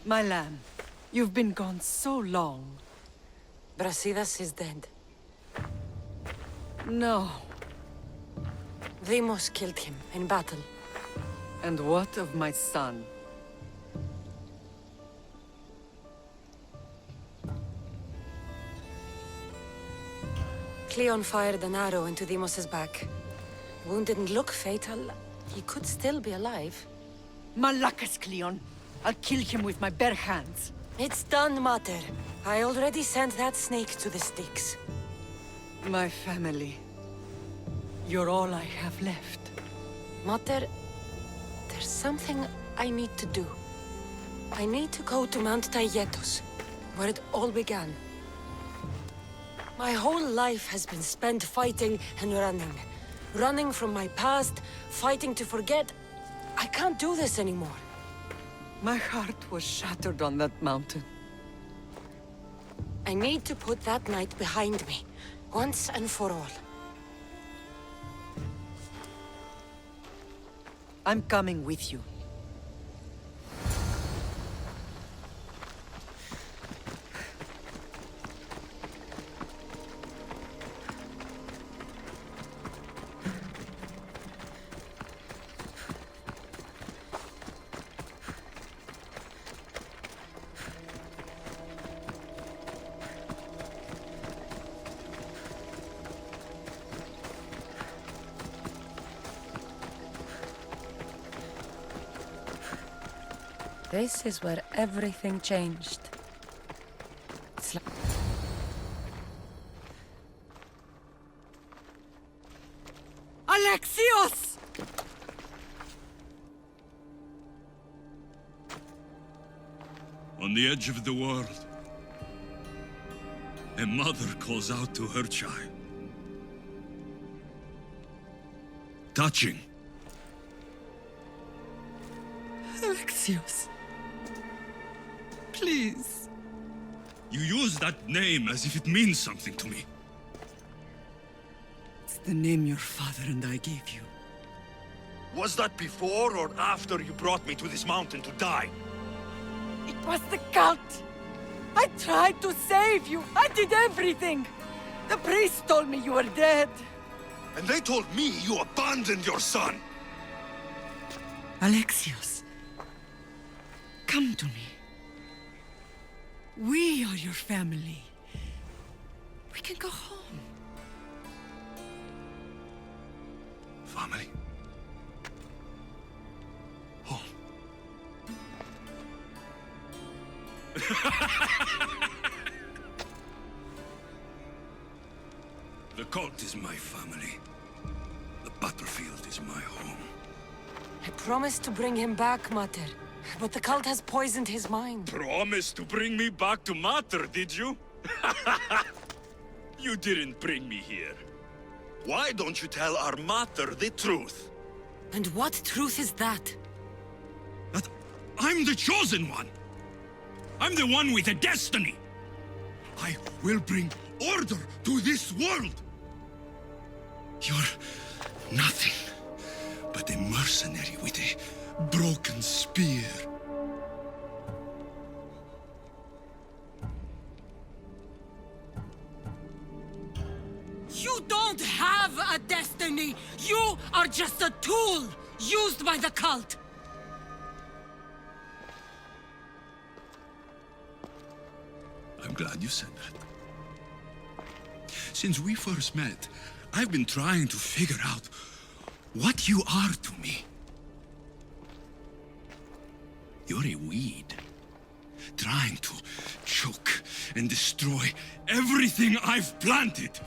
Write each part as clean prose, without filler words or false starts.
My lamb, you've been gone so long. Brasidas is dead. No. Deimos killed him in battle. And what of my son? Cleon fired an arrow into Deimos' back. Wound didn't look fatal. He could still be alive. Malakas, Cleon! I'll kill him with my bare hands. It's done, Mater. I already sent that snake to the Styx. My family. You're all I have left. Mater, there's something I need to do. I need to go to Mount Taygetos, where it all began. My whole life has been spent fighting and running. Running from my past, fighting to forget. I can't do this anymore. My heart was shattered on that mountain. I need to put that night behind me, once and for all. I'm coming with you. This is where everything changed. It's like... Alexios! On the edge of the world, a mother calls out to her child. Touching. Alexios. Please. You use that name as if it means something to me. It's the name your father and I gave you. Was that before or after you brought me to this mountain to die? It was the cult! I tried to save you! I did everything! The priest told me you were dead! And they told me you abandoned your son! Alexios, come to me. We are your family. We can go home. Family? Home? The cult is my family. The battlefield is my home. I promised to bring him back, Mater. But the cult has poisoned his mind. Promised to bring me back to Mater, did you? You didn't bring me here. Why don't you tell our Mater the truth? And what truth is that? That I'm the chosen one! I'm the one with a destiny! I will bring order to this world! You're nothing but a mercenary with a broken spear. You don't have a destiny! You are just a tool used by the cult! I'm glad you said that. Since we first met, I've been trying to figure out what you are to me. You're a weed, trying to choke and destroy everything I've planted.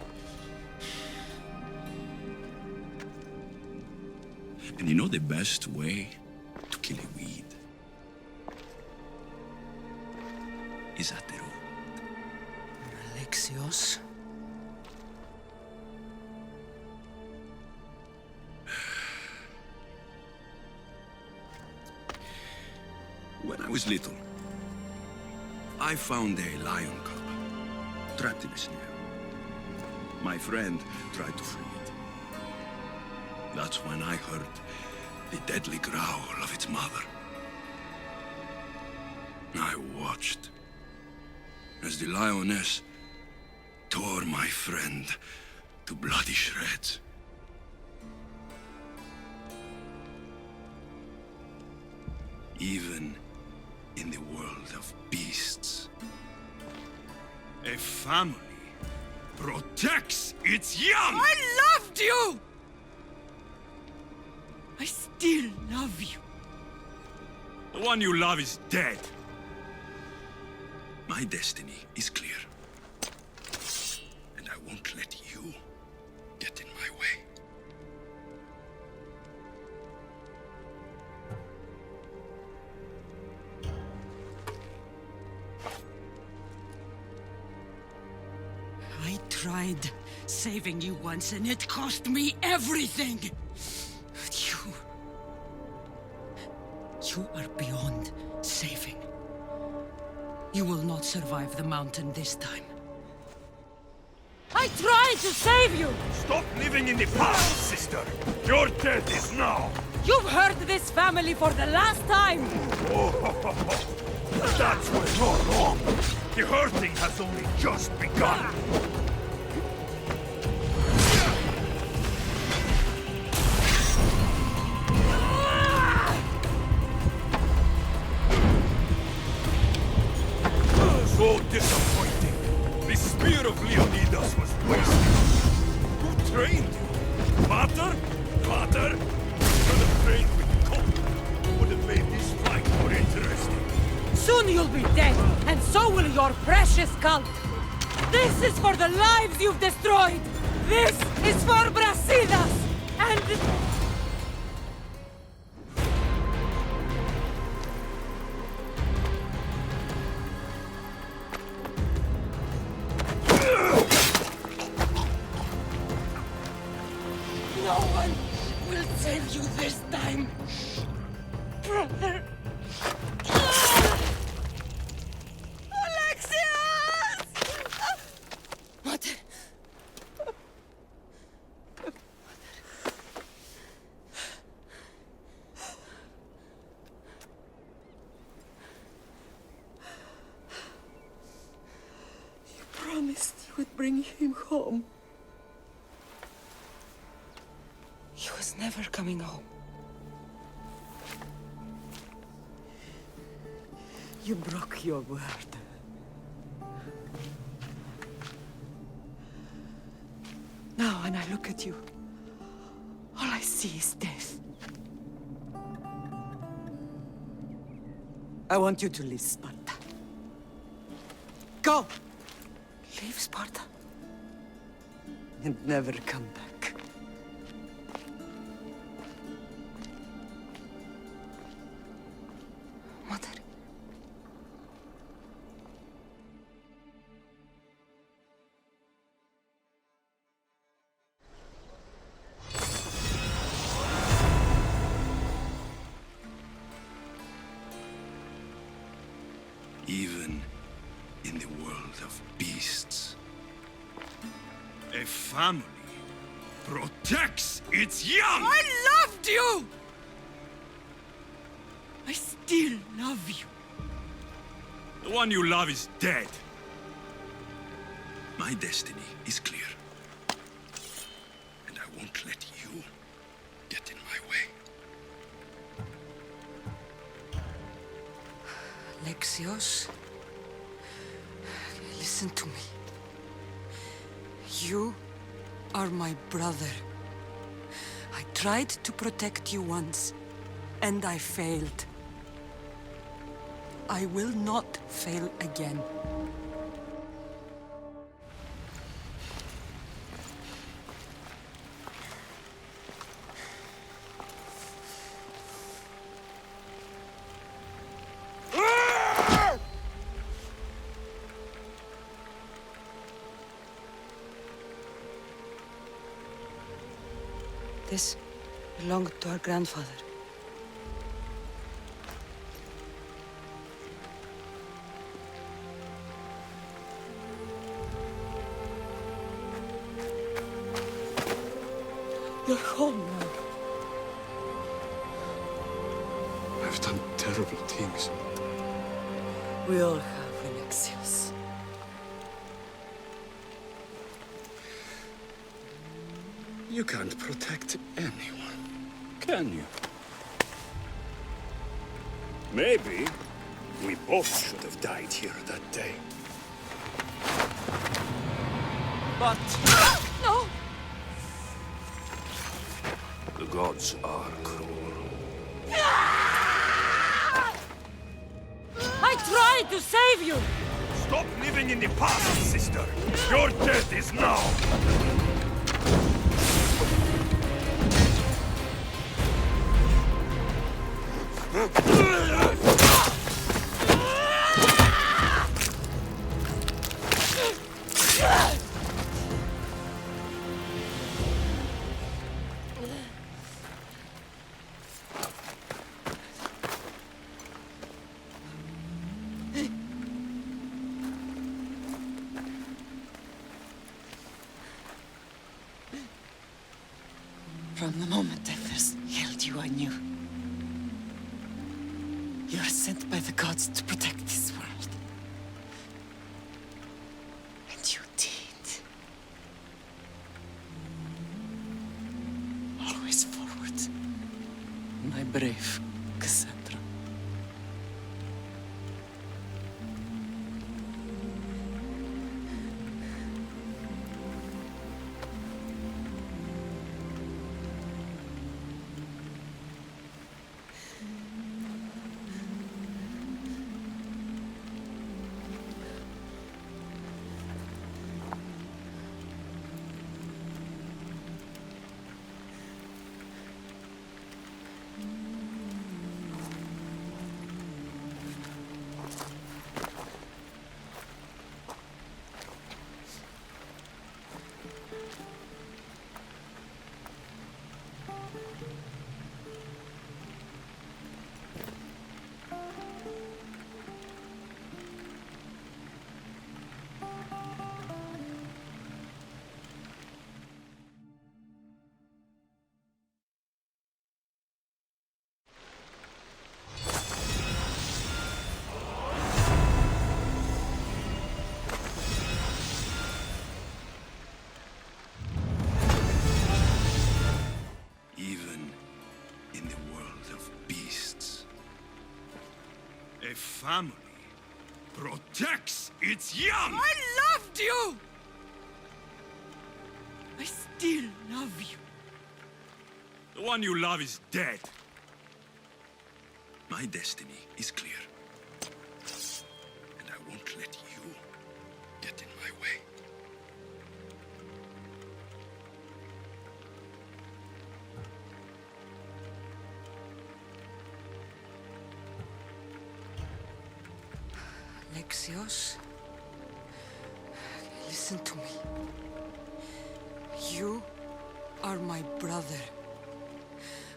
And you know the best way to kill a weed is at the root. Alexios? When I was little, I found a lion cub trapped in a snare. My friend tried to free it. That's when I heard the deadly growl of its mother. I watched as the lioness tore my friend to bloody shreds. Even in the world of beasts, a family protects its young! I loved you! I still love you. The one you love is dead. My destiny is clear. And I won't let you get in my way. I tried saving you once, and it cost me everything! You are beyond saving. You will not survive the mountain this time. I tried to save you! Stop living in the past, sister! Your death is now! You've hurt this family for the last time! That's where you're wrong! The hurting has only just begun! So disappointing! The spear of Leonidas was wasted! Who trained you? Mater? Mater? Should have trained with Colt. Would have made this fight more interesting. Soon you'll be dead, and so will your precious cult! This is for the lives you've destroyed! This is for Brasidas! And... no one will save you this time, brother. Alexios! Mother! You promised you would bring him home. He was never coming home. You broke your word. Now, when I look at you, all I see is death. I want you to leave Sparta. Go! Leave Sparta? And never come back. Mother. Even in the world of beasts, a family protects its young! I loved you! I still love you. The one you love is dead. My destiny is clear. And I won't let you get in my way. Alexios, listen to me. You are my brother. I tried to protect you once, and I failed. I will not fail again. This belonged to our grandfather. You're home now. I've done terrible things. We all have Alexios. You can't protect anyone, can you? Maybe we both should have died here that day. But No! the gods are cruel. I tried to save you! Stop living in the past, sister! Your death is now! From the moment I first held you, I knew. You are sent by the gods to protect this world. And you did. Always forward. My brave Cassandra. Even in the world of beasts, a family protects its young! I loved you! I still love you. The one you love is dead. My destiny is clear. And I won't let you get in my way. Alexios, listen to me. You are my brother.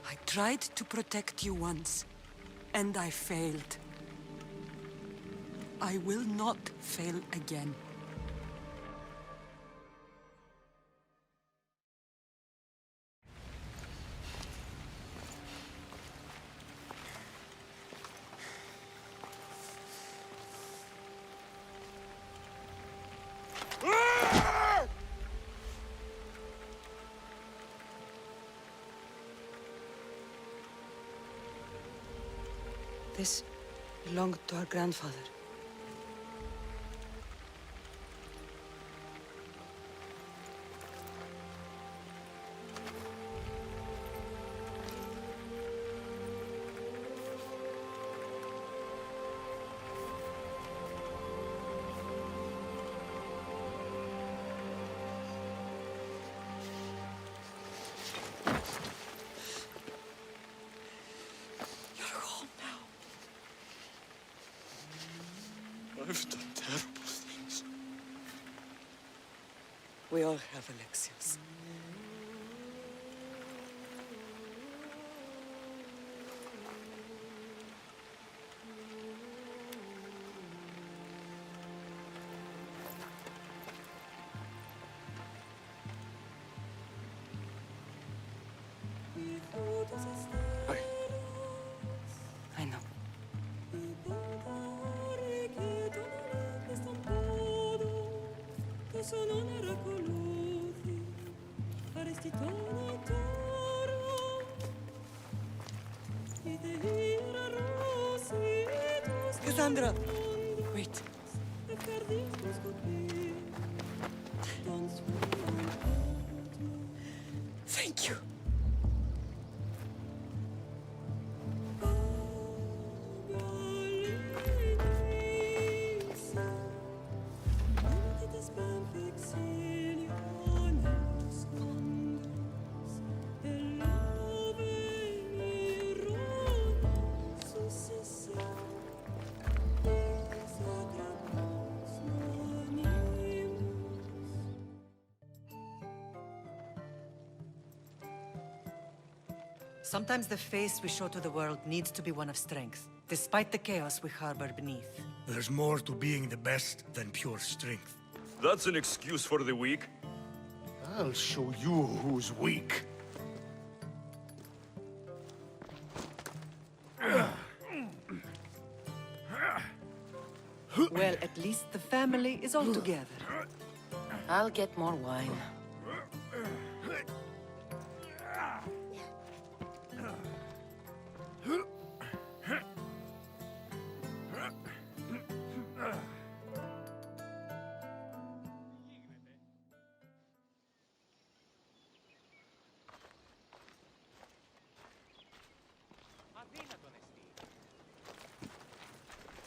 I tried to protect you once, and I failed. I will not fail again. This belonged to our grandfather. I've done terrible things. We all have Alexios. I know. Cassandra! Wait. Thank you. Sometimes the face we show to the world needs to be one of strength, despite the chaos we harbor beneath. There's more to being the best than pure strength. That's an excuse for the weak. I'll show you who's weak. Well, at least the family is all together. I'll get more wine.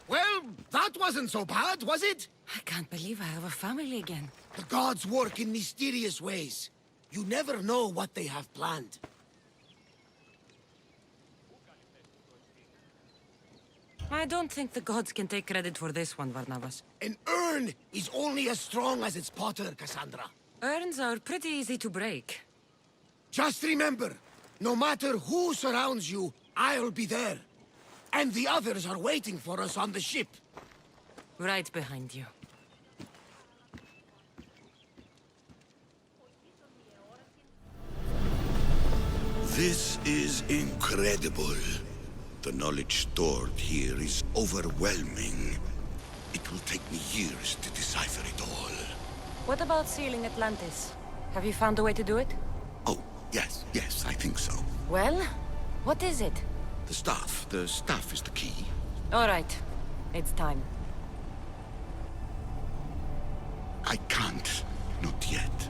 Well, that wasn't so bad, was it? I can't believe I have a family again. The gods work in mysterious ways. You never know what they have planned. I don't think the gods can take credit for this one, Barnabas. An urn is only as strong as its potter, Cassandra. Urns are pretty easy to break. Just remember, no matter who surrounds you, I'll be there. And the others are waiting for us on the ship. Right behind you. This is incredible. The knowledge stored here is overwhelming. It will take me years to decipher it all. What about sealing Atlantis? Have you found a way to do it? Oh, yes, I think so. Well, what is it? The staff is the key. All right, it's time. I can't, not yet.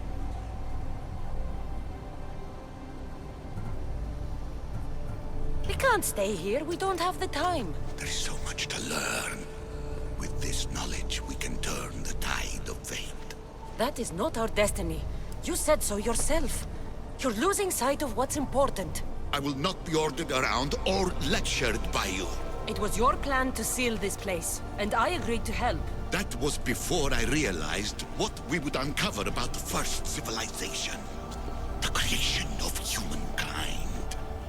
We can't stay here, we don't have the time. There is so much to learn. With this knowledge, we can turn the tide of fate. That is not our destiny. You said so yourself. You're losing sight of what's important. I will not be ordered around or lectured by you. It was your plan to seal this place, and I agreed to help. That was before I realized what we would uncover about the first civilization. The creation of humankind.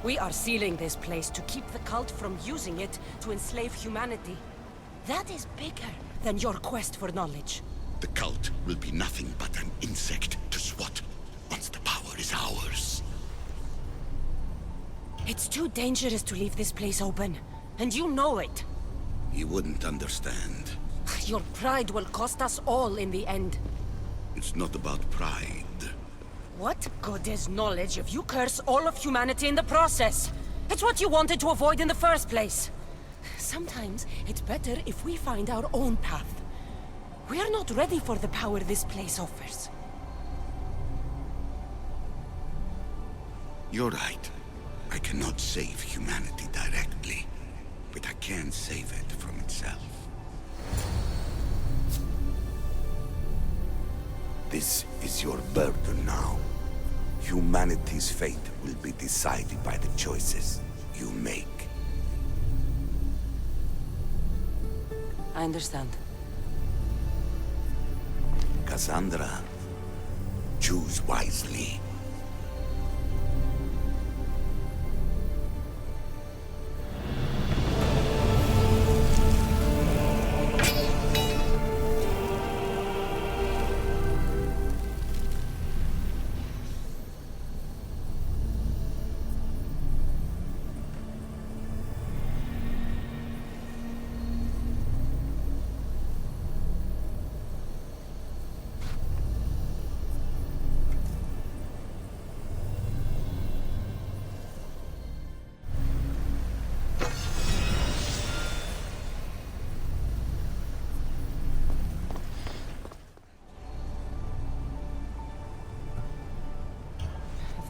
We are sealing this place to keep the cult from using it to enslave humanity. That is bigger than your quest for knowledge. The cult will be nothing but an insect to swat once the power is ours. It's too dangerous to leave this place open, and you know it. You wouldn't understand. Your pride will cost us all in the end. It's not about pride. What good is knowledge if you curse all of humanity in the process? It's what you wanted to avoid in the first place. Sometimes it's better if we find our own path. We are not ready for the power this place offers. You're right. I cannot save humanity directly, but I can save it from itself. This is your burden now. Humanity's fate will be decided by the choices you make. I understand. Cassandra, choose wisely.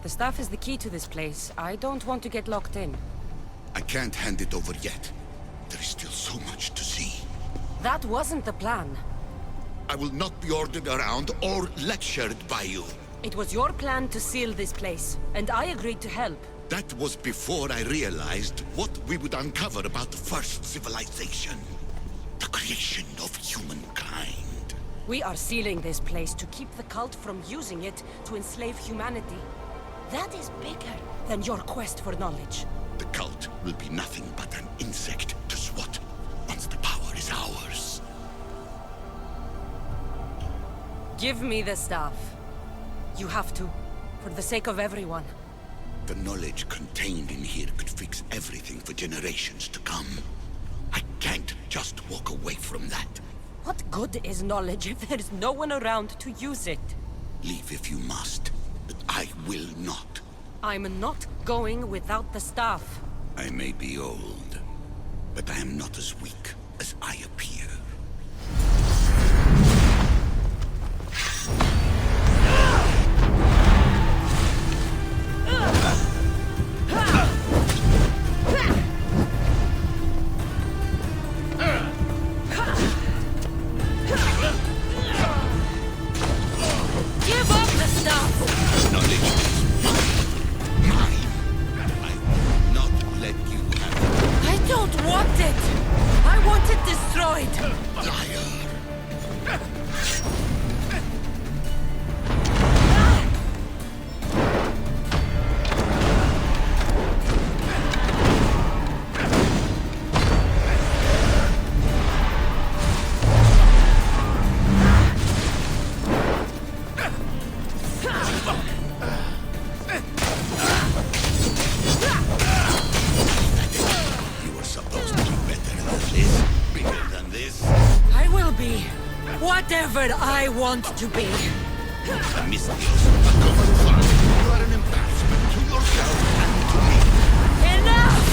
The staff is the key to this place. I don't want to get locked in. I can't hand it over yet. There is still so much to see. That wasn't the plan. I will not be ordered around or lectured by you. It was your plan to seal this place, and I agreed to help. That was before I realized what we would uncover about the first civilization. The creation of humankind. We are sealing this place to keep the cult from using it to enslave humanity. That is bigger than your quest for knowledge. The cult will be nothing but an insect to swat once the power is ours. Give me the staff. You have to, for the sake of everyone. The knowledge contained in here could fix everything for generations to come. I can't just walk away from that. What good is knowledge if there's no one around to use it? Leave if you must, but I will not. I'm not going without the staff. I may be old, but I am not as weak as I appear. Give up the staff! Knowledge is mine. I will not let you have it. I don't want it! I want it destroyed! Liar. You were supposed to be better than this, bigger than this. I will be whatever I want to be. A mistake, a common fun. You are an embarrassment to yourself and to me. Enough!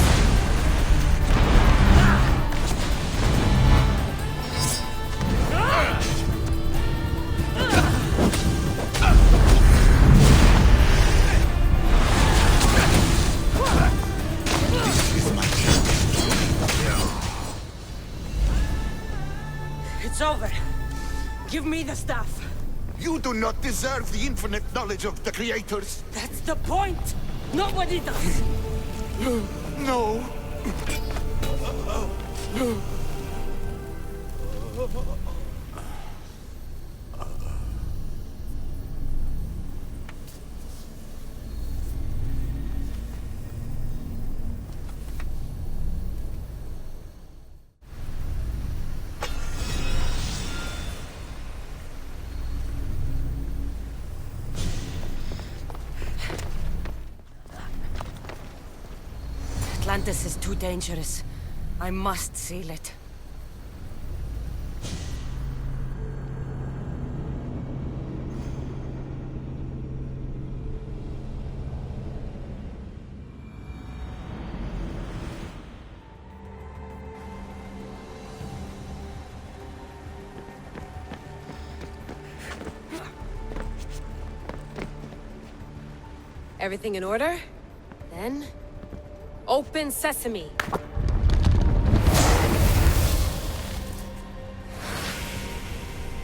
This is my It's over. Give me the staff. You do not deserve the infinite knowledge of the creators. That's the point. Nobody does. No. Atlantis is too dangerous. I must seal it. Everything in order? Then... open sesame.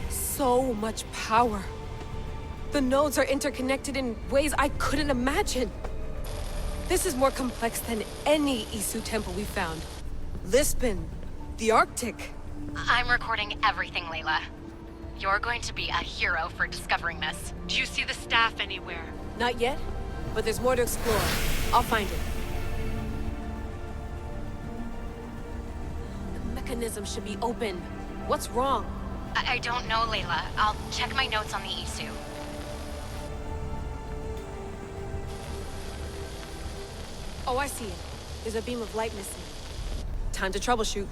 So much power. The nodes are interconnected in ways I couldn't imagine. This is more complex than any Isu temple we found. Lisbon, the Arctic. I'm recording everything, Layla. You're going to be a hero for discovering this. Do you see the staff anywhere? Not yet, but there's more to explore. I'll find it. The mechanism should be open. What's wrong? I don't know, Layla. I'll check my notes on the Isu. Oh, I see it. There's a beam of light missing. Time to troubleshoot.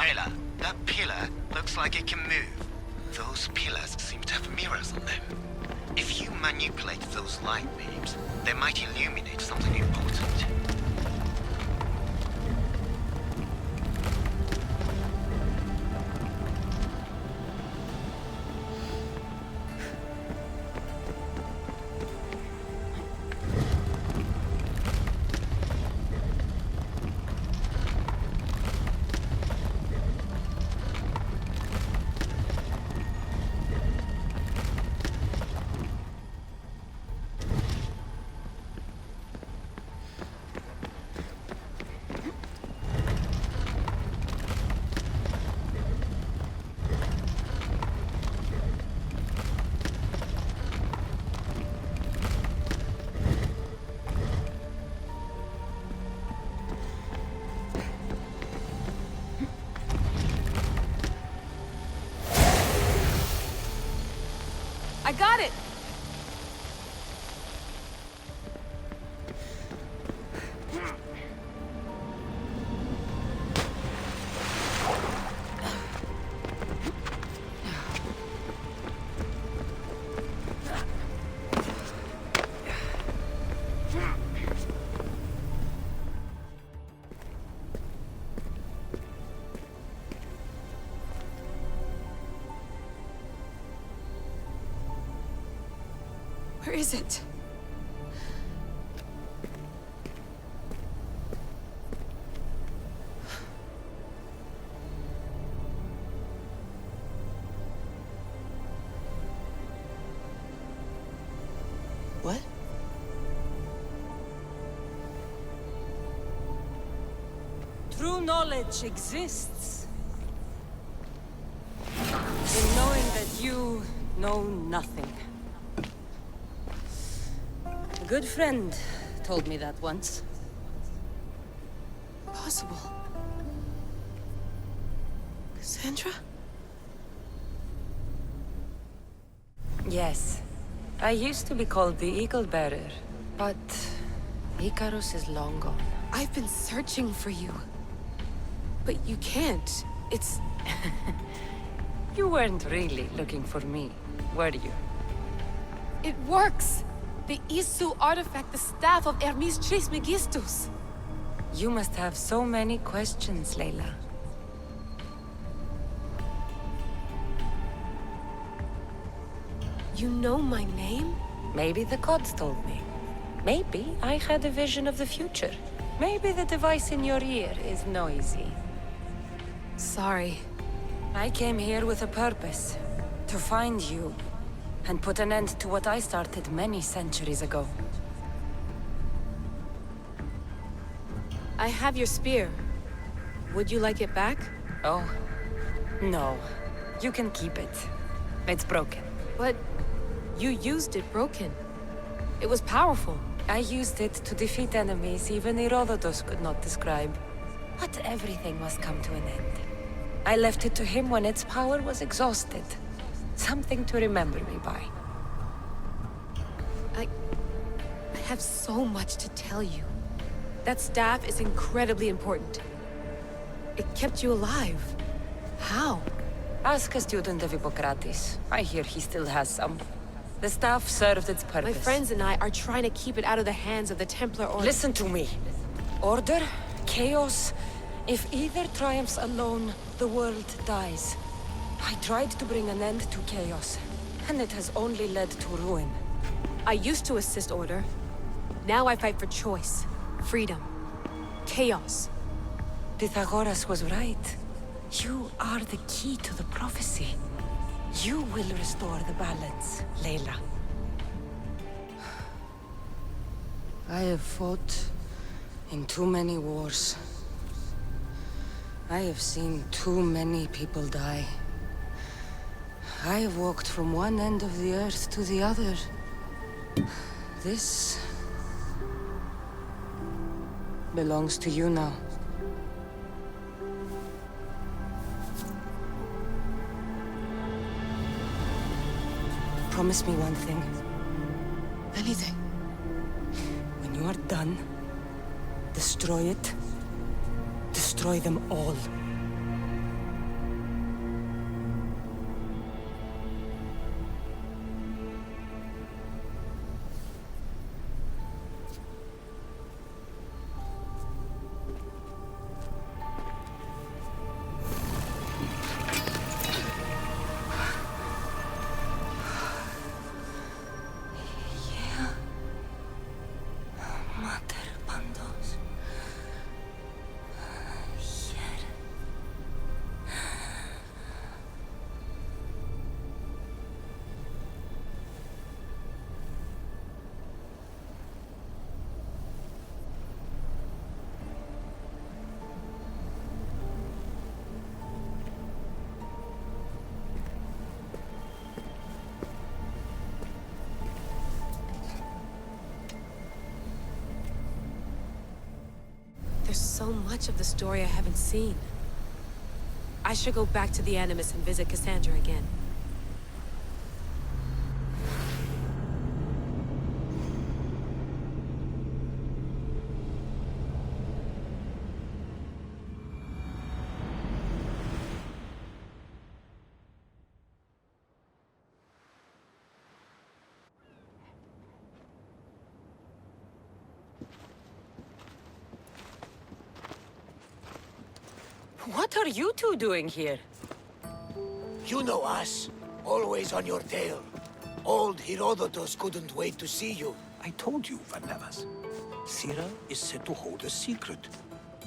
Layla, that pillar looks like it can move. Those pillars seem to have mirrors on them. If you manipulate those light beams, they might illuminate something important. I got it! Where is it? What? True knowledge exists. In knowing that you know nothing. A good friend told me that once. Possible. Cassandra? Yes. I used to be called the Eagle Bearer, but Icarus is long gone. I've been searching for you. But you can't. It's... You weren't really looking for me, were you? It works! The Isu artifact, the staff of Hermes Trismegistus. You must have so many questions, Layla. You know my name? Maybe the gods told me. Maybe I had a vision of the future. Maybe the device in your ear is noisy. Sorry. I came here with a purpose. To find you. And put an end to what I started many centuries ago. I have your spear. Would you like it back? Oh. No. You can keep it. It's broken. But you used it broken. It was powerful. I used it to defeat enemies even Herodotus could not describe. But everything must come to an end. I left it to him when its power was exhausted. Something to remember me by. I have so much to tell you. That staff is incredibly important. It kept you alive. How? Ask a student of Hippocrates. I hear he still has some. The staff served its purpose. My friends and I are trying to keep it out of the hands of the Templar Order. Listen to me. Order, chaos. If either triumphs alone, the world dies. I tried to bring an end to chaos, and it has only led to ruin. I used to assist Order. Now I fight for choice, freedom, chaos. Pythagoras was right. You are the key to the prophecy. You will restore the balance, Layla. I have fought in too many wars. I have seen too many people die. I have walked from one end of the earth to the other. This belongs to you now. Promise me one thing. Anything. When you are done, destroy it. Destroy them all. There's so much of the story I haven't seen. I should go back to the Animus and visit Cassandra again. What are you two doing here? You know us. Always on your tail. Old Herodotus couldn't wait to see you. I told you, Varnavas. Sira is said to hold a secret.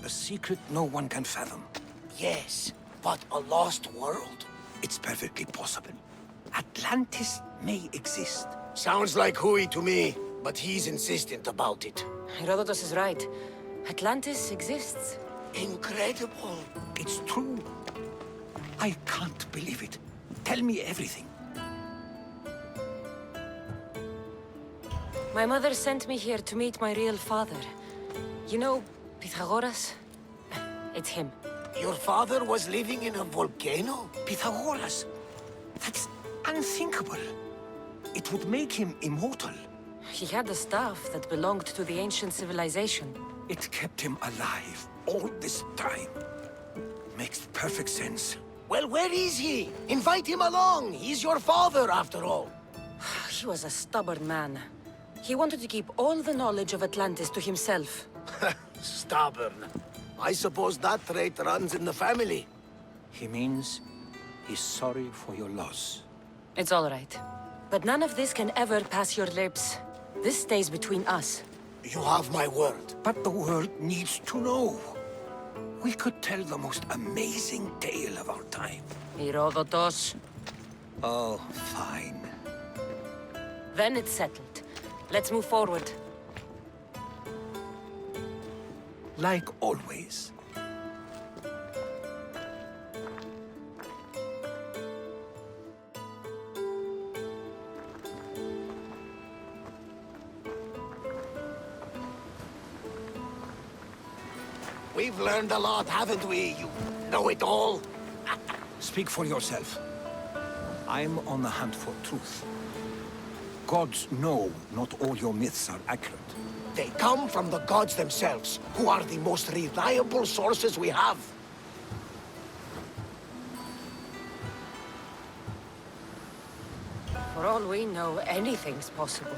A secret no one can fathom. Yes, but a lost world? It's perfectly possible. Atlantis may exist. Sounds like Hui to me, but he's insistent about it. Herodotus is right. Atlantis exists. Incredible. It's true. I can't believe it. Tell me everything. My mother sent me here to meet my real father. You know, Pythagoras? It's him. Your father was living in a volcano? Pythagoras? That's unthinkable. It would make him immortal. He had the staff that belonged to the ancient civilization. It kept him alive all this time. Makes perfect sense. Well, where is he? Invite him along. He's your father, after all. He was a stubborn man. He wanted to keep all the knowledge of Atlantis to himself. Stubborn. I suppose that trait runs in the family. He means he's sorry for your loss. It's all right. But none of this can ever pass your lips. This stays between us. You have my word. But the world needs to know. We could tell the most amazing tale of our time. Herodotus. Oh, fine. Then it's settled. Let's move forward. Like always. We've learned a lot, haven't we, you know-it-all? Speak for yourself. I'm on the hunt for truth. Gods know not all your myths are accurate. They come from the gods themselves, who are the most reliable sources we have. For all we know, anything's possible.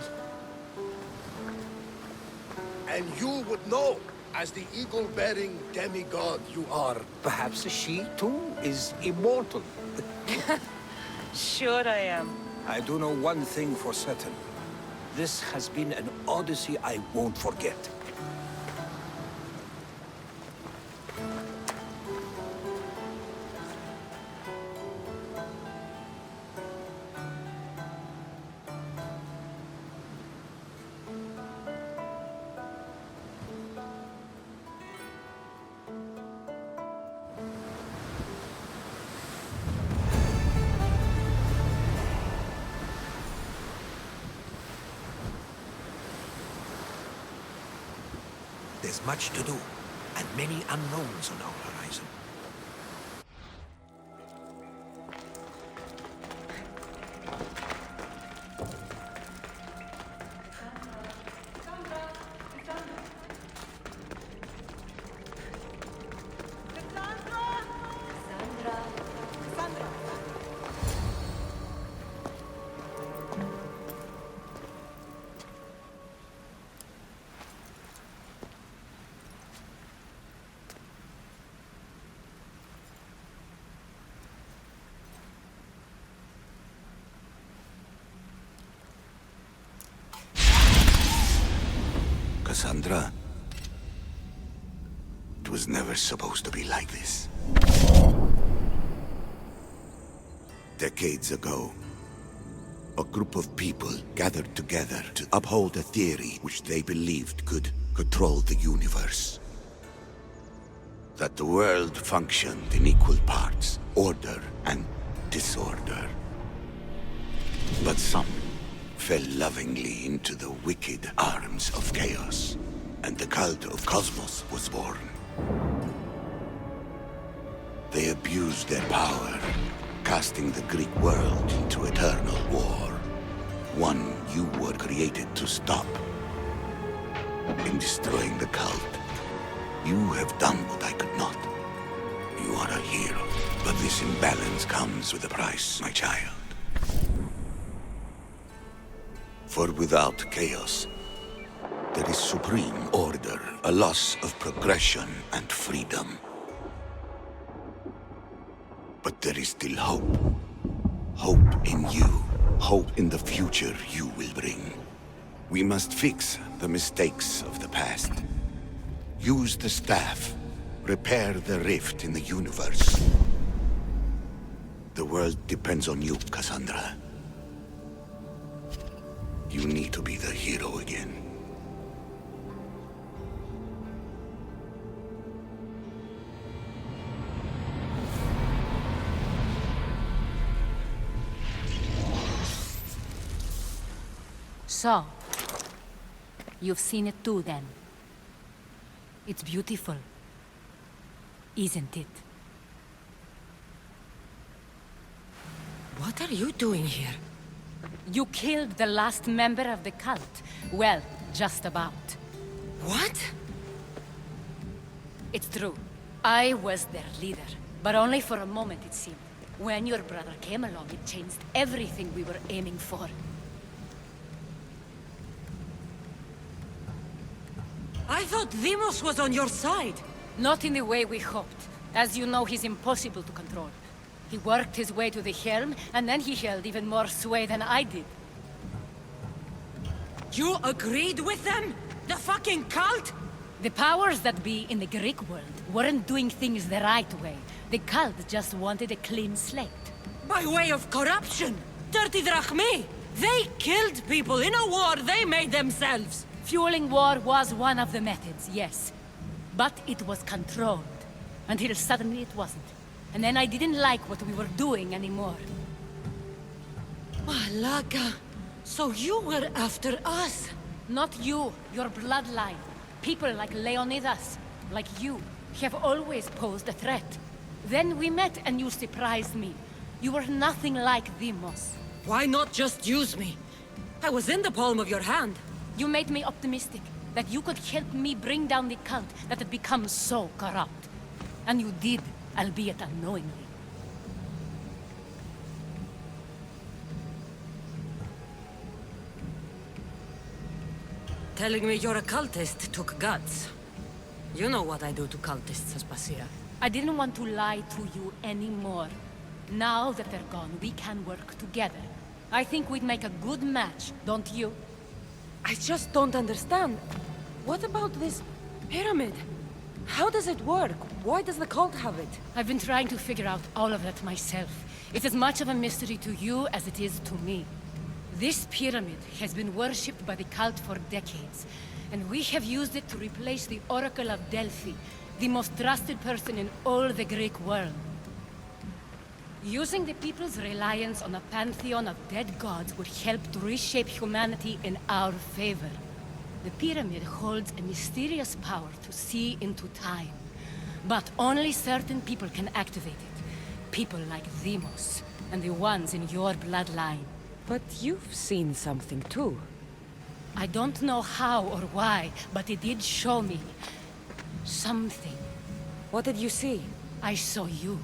And you would know, as the eagle-bearing demigod you are. Perhaps she, too, is immortal. Sure I am. I do know one thing for certain. This has been an Odyssey I won't forget. There's much to do, and many unknowns on our horizon. Cassandra, it was never supposed to be like this. Decades ago, a group of people gathered together to uphold a theory which they believed could control the universe. That the world functioned in equal parts, order and disorder. But some fell lovingly into the wicked arms of chaos, and the cult of Cosmos was born. used their power, casting the Greek world into eternal war. One you were created to stop. In destroying the cult, you have done what I could not. You are a hero, but this imbalance comes with a price, my child. For without chaos, there is supreme order, a loss of progression and freedom. But there is still hope. Hope in you. Hope in the future you will bring. We must fix the mistakes of the past. Use the staff. Repair the rift in the universe. The world depends on you, Cassandra. You need to be the hero again. So, you've seen it too, then. It's beautiful, isn't it? What are you doing here? You killed the last member of the cult. Well, just about. What? It's true. I was their leader, but only for a moment, it seemed. When your brother came along, it changed everything we were aiming for. I thought Deimos was on your side. Not in the way we hoped. As you know, he's impossible to control. He worked his way to the helm, and then he held even more sway than I did. You agreed with them? The fucking cult? The powers that be in the Greek world weren't doing things the right way. The cult just wanted a clean slate. By way of corruption! Dirty drachmi! They killed people in a war they made themselves! Fueling war was one of the methods, yes. But it was controlled. Until suddenly it wasn't. And then I didn't like what we were doing anymore. Malaga, so you were after us? Not you, your bloodline. People like Leonidas, like you, have always posed a threat. Then we met and you surprised me. You were nothing like Deimos. Why not just use me? I was in the palm of your hand. You made me optimistic, that you could help me bring down the cult that had become so corrupt. And you did, albeit unknowingly. Telling me you're a cultist took guts. You know what I do to cultists, Aspasia. I didn't want to lie to you anymore. Now that they're gone, we can work together. I think we'd make a good match, don't you? I just don't understand. What about this pyramid? How does it work? Why does the cult have it? I've been trying to figure out all of that myself. It's as much of a mystery to you as it is to me. This pyramid has been worshipped by the cult for decades, and we have used it to replace the Oracle of Delphi, the most trusted person in all the Greek world. Using the people's reliance on a pantheon of dead gods would help to reshape humanity in our favor. The pyramid holds a mysterious power to see into time. But only certain people can activate it. People like Deimos, and the ones in your bloodline. But you've seen something too. I don't know how or why, but it did show me something. What did you see? I saw you.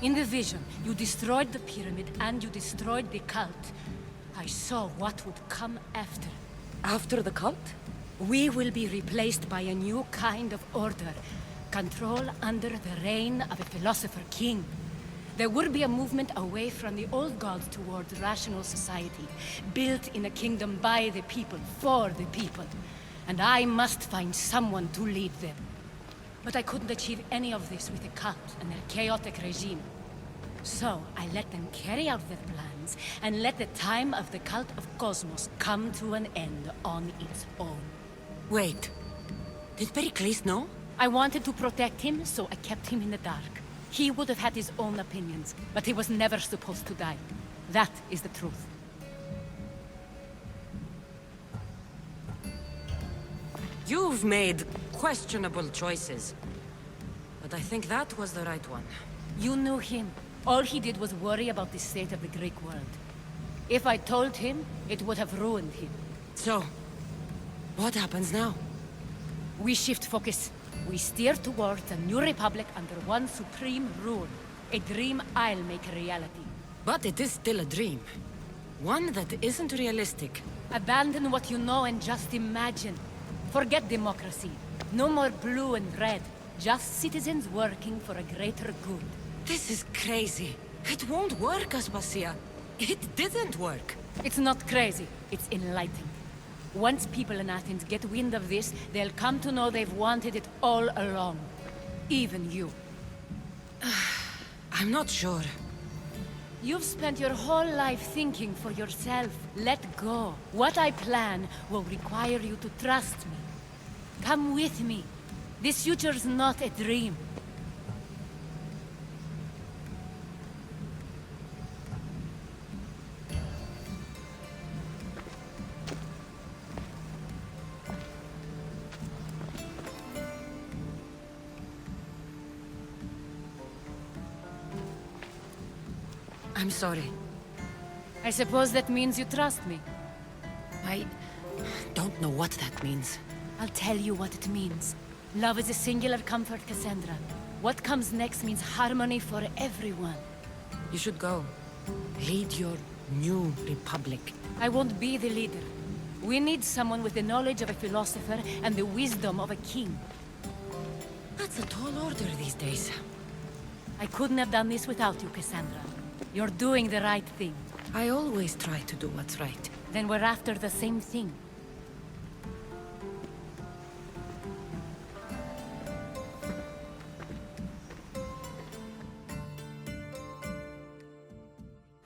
In the vision, you destroyed the pyramid and you destroyed the cult. I saw what would come after. After the cult? We will be replaced by a new kind of order. Control under the reign of a philosopher king. There will be a movement away from the old gods towards rational society, built in a kingdom by the people, for the people. And I must find someone to lead them. But I couldn't achieve any of this with the cult and their chaotic regime. So I let them carry out their plans, and let the time of the cult of Cosmos come to an end on its own. Wait. Did Pericles know? I wanted to protect him, so I kept him in the dark. He would have had his own opinions, but he was never supposed to die. That is the truth. You've made questionable choices. But I think that was the right one. You knew him. All he did was worry about the state of the Greek world. If I told him, it would have ruined him. So, what happens now? We shift focus. We steer towards a new republic under one supreme rule. A dream I'll make a reality. But it is still a dream. One that isn't realistic. Abandon what you know and just imagine. Forget democracy. No more blue and red. Just citizens working for a greater good. This is crazy. It won't work, Aspasia. It didn't work. It's not crazy. It's enlightened. Once people in Athens get wind of this, they'll come to know they've wanted it all along. Even you. I'm not sure. You've spent your whole life thinking for yourself. Let go. What I plan will require you to trust me. Come with me. This future's not a dream. I'm sorry. I suppose that means you trust me. I don't know what that means. I'll tell you what it means. Love is a singular comfort, Cassandra. What comes next means harmony for everyone. You should go. Lead your new republic. I won't be the leader. We need someone with the knowledge of a philosopher and the wisdom of a king. That's a tall order these days. I couldn't have done this without you, Cassandra. You're doing the right thing. I always try to do what's right. Then we're after the same thing.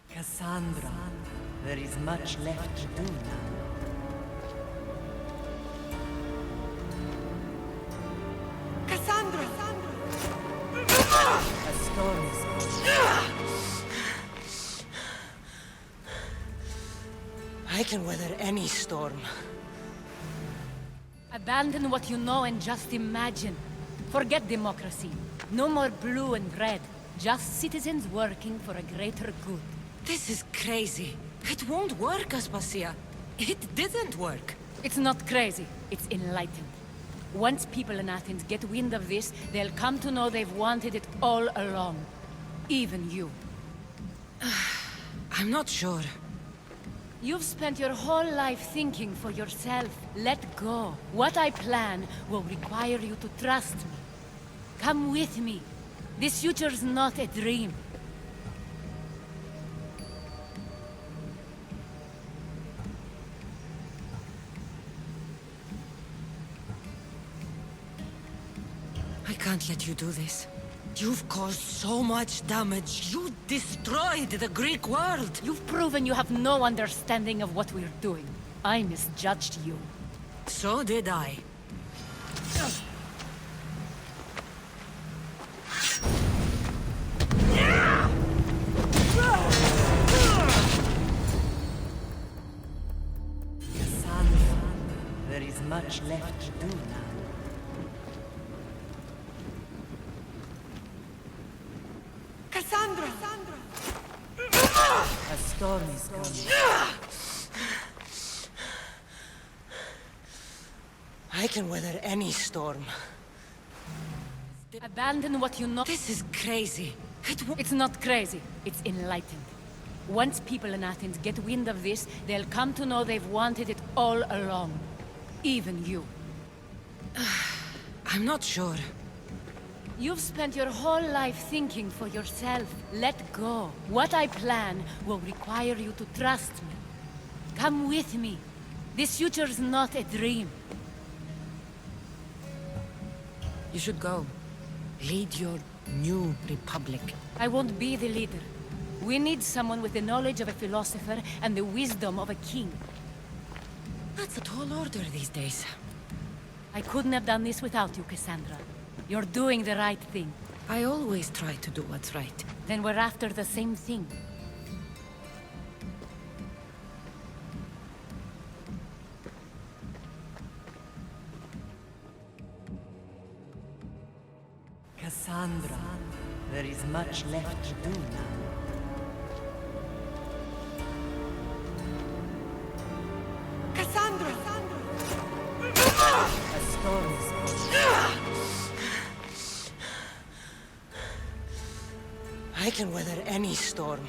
Cassandra, there is much left to do now. Cassandra! A storm is coming. I can weather any storm. Abandon what you know and just imagine. Forget democracy. No more blue and red. Just citizens working for a greater good. This is crazy. It won't work, Aspasia. It didn't work. It's not crazy. It's enlightened. Once people in Athens get wind of this, they'll come to know they've wanted it all along. Even you. I'm not sure. You've spent your whole life thinking for yourself. Let go. What I plan will require you to trust me. Come with me. This future's not a dream. I can't let you do this. You've caused so much damage. You destroyed the Greek world. You've proven you have no understanding of what we're doing. I misjudged you. So did I. Cassandra, there is much left to do now. Cassandra! A storm is coming. I can weather any storm. Abandon what you know. This is crazy. It's not crazy. It's enlightened. Once people in Athens get wind of this, they'll come to know they've wanted it all along. Even you. I'm not sure. You've spent your whole life thinking for yourself. Let go. What I plan will require you to trust me. Come with me. This future's not a dream. You should go. Lead your new republic. I won't be the leader. We need someone with the knowledge of a philosopher and the wisdom of a king. That's a tall order these days. I couldn't have done this without you, Cassandra. You're doing the right thing. I always try to do what's right. Then we're after the same thing. Cassandra, There is much left to do now. Cassandra! A storm is coming. I can weather any storm.